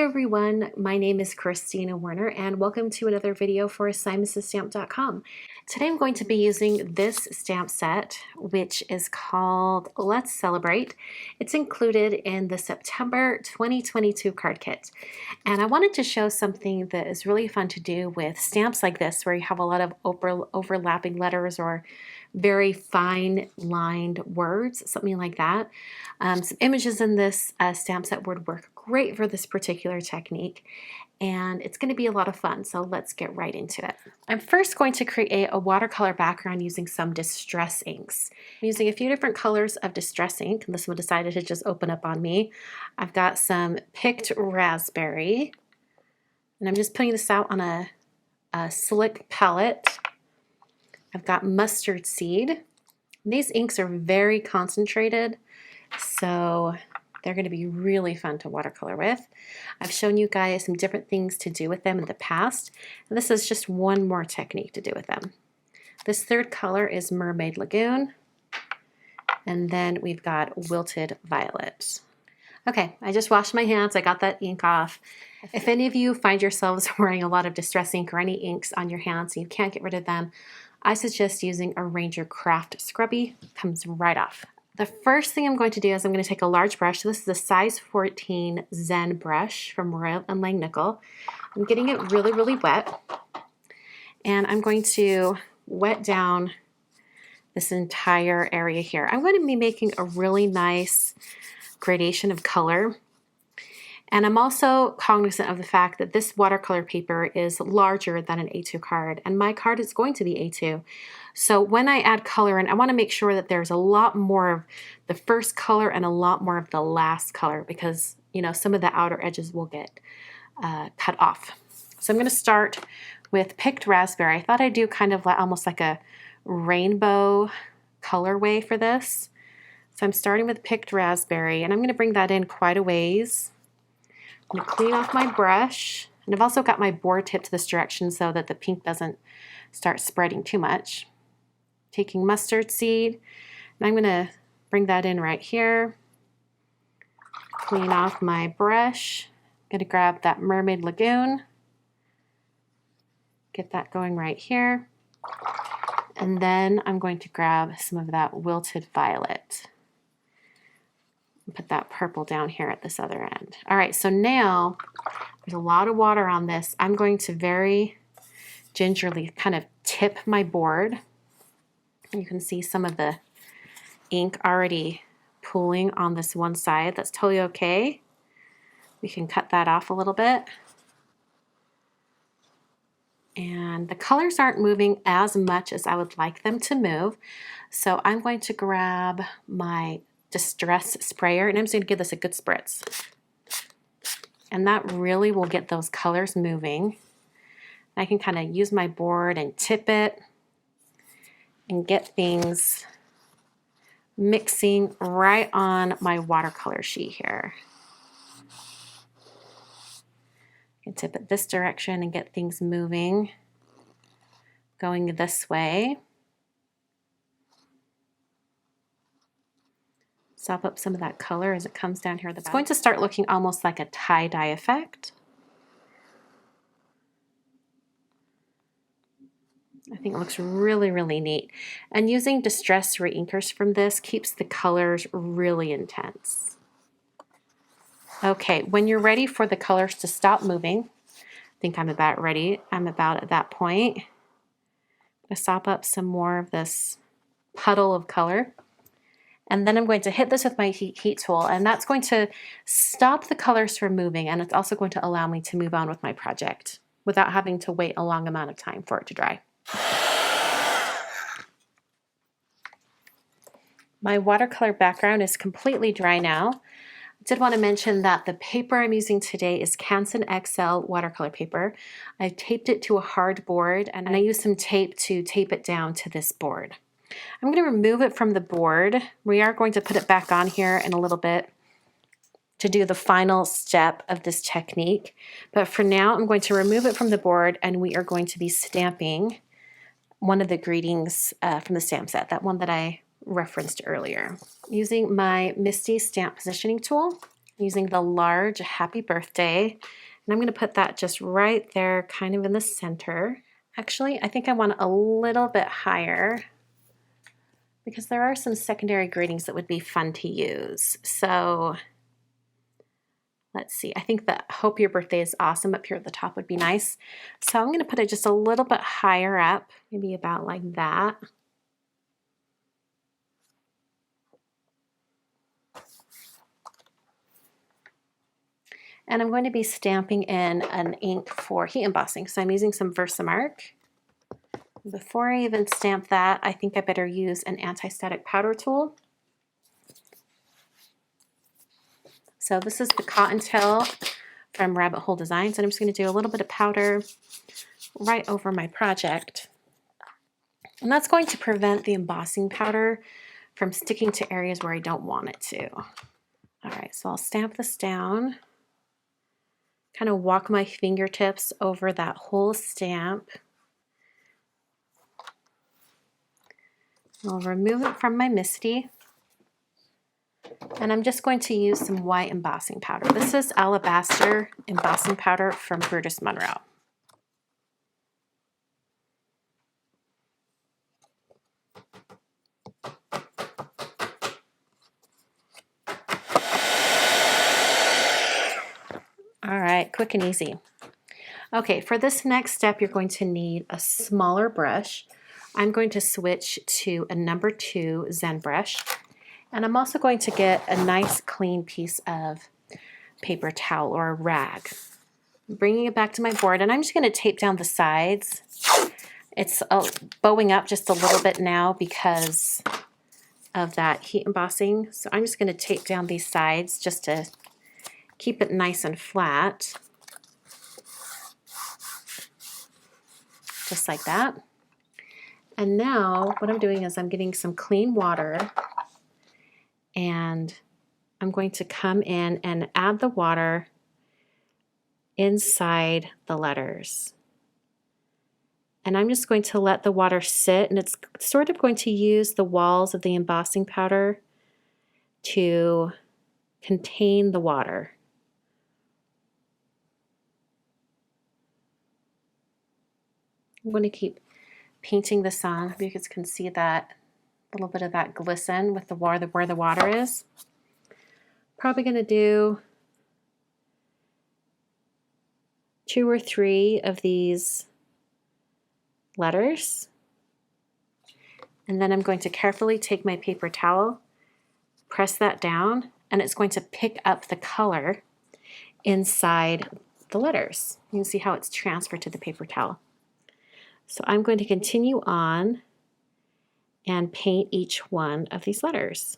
everyone, my name is Kristina Werner and welcome to another video for assignmentsofstamp.com. Today I'm going to be using this stamp set, which is called Let's Celebrate. It's included in the September 2022 card kit. And I wanted to show something that is really fun to do with stamps like this, where you have a lot of overlapping letters or very fine lined words, something like that. Some images in this stamp set would work great for this particular technique, and it's going to be a lot of fun, so let's get right into it. I'm first going to create a watercolor background using some distress inks. I'm using a few different colors of distress ink, and this one decided to just open up on me. I've got some picked raspberry, and I'm just putting this out on a slick palette. I've got mustard seed. These inks are very concentrated, so they're going to be really fun to watercolor with. I've shown you guys some different things to do with them in the past, and this is just one more technique to do with them. This third color is Mermaid Lagoon, and then we've got Wilted Violet. Okay, I just washed my hands. I got that ink off. If any of you find yourselves wearing a lot of distress ink or any inks on your hands and you can't get rid of them, I suggest using a Ranger Craft Scrubby. It comes right off. The first thing I'm going to do is I'm going to take a large brush. So this is a size 14 Zen brush from Royal and Langnickel. I'm getting it really, really wet. And I'm going to wet down this entire area here. I'm going to be making a really nice gradation of color. And I'm also cognizant of the fact that this watercolor paper is larger than an A2 card, and my card is going to be A2. So when I add color in, I want to make sure that there's a lot more of the first color and a lot more of the last color, because some of the outer edges will get cut off. So I'm going to start with picked raspberry. I thought I'd do kind of almost like a rainbow colorway for this. So I'm starting with picked raspberry, and I'm going to bring that in quite a ways. I'm going to clean off my brush, and I've also got my board tip to this direction so that the pink doesn't start spreading too much. Taking mustard seed, and I'm going to bring that in right here. Clean off my brush. I'm going to grab that Mermaid Lagoon. Get that going right here. And then I'm going to grab some of that Wilted Violet. Put that purple down here at this other end. All right, so now there's a lot of water on this. I'm going to very gingerly kind of tip my board. You can see some of the ink already pooling on this one side. That's totally okay. We can cut that off a little bit. And the colors aren't moving as much as I would like them to move. So I'm going to grab my distress sprayer, and I'm just going to give this a good spritz. And that really will get those colors moving. I can kind of use my board and tip it and get things mixing right on my watercolor sheet here. I can tip it this direction and get things moving, going this way. Sop up some of that color as it comes down here. It's going to start looking almost like a tie-dye effect. I think it looks really, really neat. And using distress reinkers from this keeps the colors really intense. Okay, when you're ready for the colors to stop moving, I think I'm about ready. I'm about at that point. I'm going to sop up some more of this puddle of color. And then I'm going to hit this with my heat tool, and that's going to stop the colors from moving, and it's also going to allow me to move on with my project without having to wait a long amount of time for it to dry. My watercolor background is completely dry now. I did want to mention that the paper I'm using today is Canson XL watercolor paper. I taped it to a hardboard, and I used some tape to tape it down to this board. I'm going to remove it from the board. We are going to put it back on here in a little bit to do the final step of this technique. But for now, I'm going to remove it from the board, and we are going to be stamping one of the greetings from the stamp set, that one that I referenced earlier. Using my Misty stamp positioning tool, using the large happy birthday. And I'm going to put that just right there, kind of in the center. Actually, I think I want it a little bit higher because there are some secondary gradings that would be fun to use. So let's see, I think the Hope Your Birthday is Awesome up here at the top would be nice. So I'm going to put it just a little bit higher up, maybe about like that. And I'm going to be stamping in an ink for heat embossing. So I'm using some Versamark. Before I even stamp that, I think I better use an anti-static powder tool. So this is the Cottontail from Rabbit Hole Designs, and I'm just going to do a little bit of powder right over my project. And that's going to prevent the embossing powder from sticking to areas where I don't want it to. All right, so I'll stamp this down. Kind of walk my fingertips over that whole stamp. I'll remove it from my MISTI. And I'm just going to use some white embossing powder. This is Alabaster embossing powder from Brutus Monroe. All right, quick and easy. Okay, for this next step, you're going to need a smaller brush. I'm going to switch to a number 2 Zen brush. And I'm also going to get a nice clean piece of paper towel or a rag. I'm bringing it back to my board, and I'm just going to tape down the sides. It's bowing up just a little bit now because of that heat embossing. So I'm just going to tape down these sides just to keep it nice and flat. Just like that. And now what I'm doing is I'm getting some clean water, and I'm going to come in and add the water inside the letters. And I'm just going to let the water sit, and it's sort of going to use the walls of the embossing powder to contain the water. I'm going to keep painting this on. You guys can see that little bit of that glisten with the water, where the water is. Probably going to do 2 or 3 of these letters. And then I'm going to carefully take my paper towel, press that down, and it's going to pick up the color inside the letters. You can see how it's transferred to the paper towel. So I'm going to continue on and paint each one of these letters.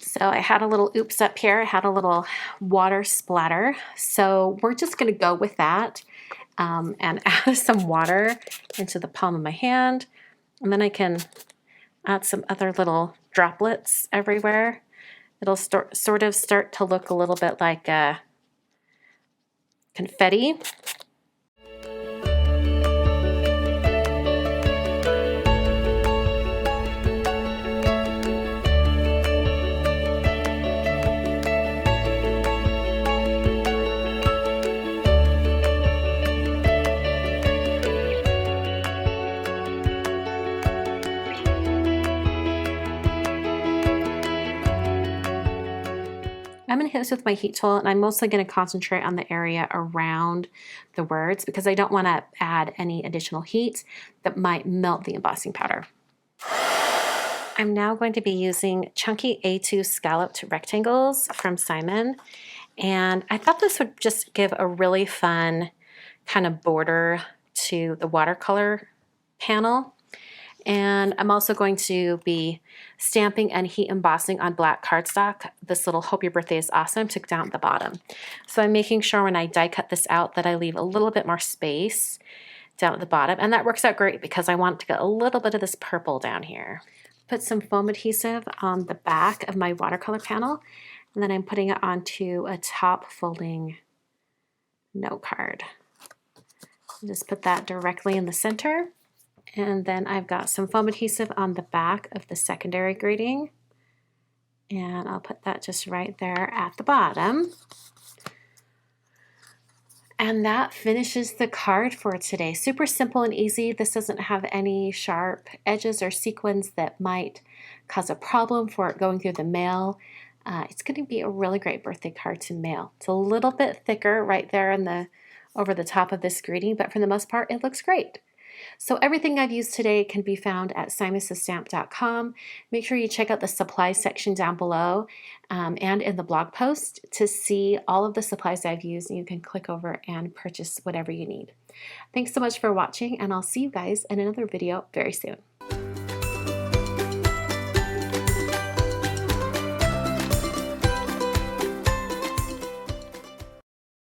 So I had a little oops up here. I had a little water splatter. So we're just going to go with that and add some water into the palm of my hand. And then I can add some other little droplets everywhere. It'll sort of start to look a little bit like confetti. I'm going to hit this with my heat tool, and I'm mostly going to concentrate on the area around the words because I don't want to add any additional heat that might melt the embossing powder. I'm now going to be using chunky A2 scalloped rectangles from Simon, and I thought this would just give a really fun kind of border to the watercolor panel. And I'm also going to be stamping and heat embossing on black cardstock this little Hope Your Birthday is Awesome took down at the bottom. So I'm making sure when I die cut this out that I leave a little bit more space down at the bottom, and that works out great because I want to get a little bit of this purple down here. Put some foam adhesive on the back of my watercolor panel, and then I'm putting it onto a top folding note card. Just put that directly in the center. And then I've got some foam adhesive on the back of the secondary greeting. And I'll put that just right there at the bottom. And that finishes the card for today. Super simple and easy. This doesn't have any sharp edges or sequins that might cause a problem for it going through the mail. It's going to be a really great birthday card to mail. It's a little bit thicker right there in the over the top of this greeting, but for the most part, it looks great. So everything I've used today can be found at simonstamp.com. Make sure you check out the supplies section down below and in the blog post to see all of the supplies I've used, and you can click over and purchase whatever you need. Thanks so much for watching, and I'll see you guys in another video very soon.